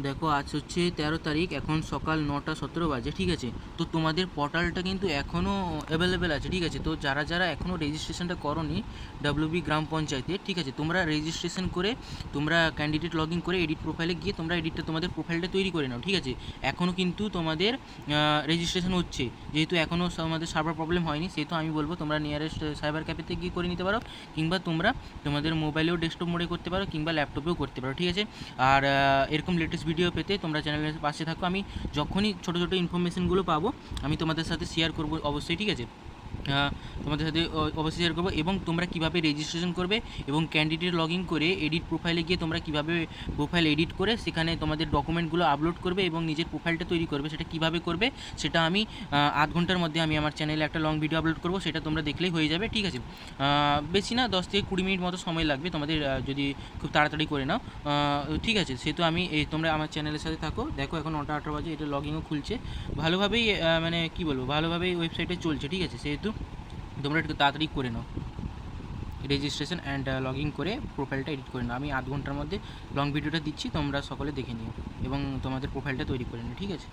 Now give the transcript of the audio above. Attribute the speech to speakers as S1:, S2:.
S1: দেখো আজ হচ্ছে 13 তারিখ, এখন সকাল 9টা 17 বাজে, ঠিক আছে। তো তোমাদের পোর্টালটা কিন্তু এখনও অ্যাভেলেবেল আছে, ঠিক আছে। তো যারা যারা এখনও রেজিস্ট্রেশনটা করোনি ডাব্লিউবি গ্রাম পঞ্চায়েতে, ঠিক আছে, তোমরা রেজিস্ট্রেশন করে তোমরা ক্যান্ডিডেট লগ ইন করে এডিট প্রোফাইলে গিয়ে তোমরা এডিটটা তোমাদের প্রোফাইলটা তৈরি করে নাও, ঠিক আছে। এখনও কিন্তু তোমাদের রেজিস্ট্রেশন হচ্ছে, যেহেতু এখনও আমাদের সার্ভার প্রবলেম হয়নি, সেহেতু আমি বলবো তোমরা নিয়ারেস্ট সাইবার ক্যাফেতে গিয়ে করে নিতে পারো, কিংবা তোমরা তোমাদের মোবাইলেও ডেস্কটপ মোডে করতে পারো, কিংবা ল্যাপটপেও করতে পারো, ঠিক আছে। আর এরকম লেটেস্ট ভিডিও পেতে তোমরা চ্যানেলের পাশে থাকো। আমি যখনই ছোটো ছোটো ইনফরমেশনগুলো পাবো আমি তোমাদের সাথে শেয়ার করবো অবশ্যই, ঠিক আছে। তোমাদের সাথে অবশ্যই শেয়ার করবো। এবং তোমরা কীভাবে রেজিস্ট্রেশন করবে এবং ক্যান্ডিডেট লগ ইন করে এডিট প্রোফাইলে গিয়ে তোমরা কীভাবে প্রোফাইল এডিট করে সেখানে তোমাদের ডকুমেন্টগুলো আপলোড করবে এবং নিজের প্রোফাইলটা তৈরি করবে, সেটা কীভাবে করবে সেটা আমি আধ ঘন্টার মধ্যে আমি আমার চ্যানেলে একটা লং ভিডিও আপলোড করবো, সেটা তোমরা দেখলেই হয়ে যাবে, ঠিক আছে। বেশি না, 10 থেকে 20 মিনিট মতো সময় লাগবে তোমাদের, যদি খুব তাড়াতাড়ি করে নাও, ঠিক আছে। সেহেতু আমি তোমরা আমার চ্যানেলের সাথে থাকো। দেখো এখন 9টা 18 বাজে, এটা লগ ইনও খুলছে ভালোভাবেই, মানে কী বলবো, ভালোভাবেই ওয়েবসাইটে চলছে, ঠিক আছে। সেহেতু তোমরা একটু তাড়াতাড়ি করে নাও রেজিস্ট্রেশন অ্যান্ড লগ ইন করে প্রোফাইলটা এডিট করে নাও। আমি আধ ঘন্টার মধ্যে লং ভিডিওটা দিচ্ছি, তোমরা সকলে দেখে নিও এবং তোমাদের প্রোফাইলটা তৈরি করে নিও, ঠিক আছে।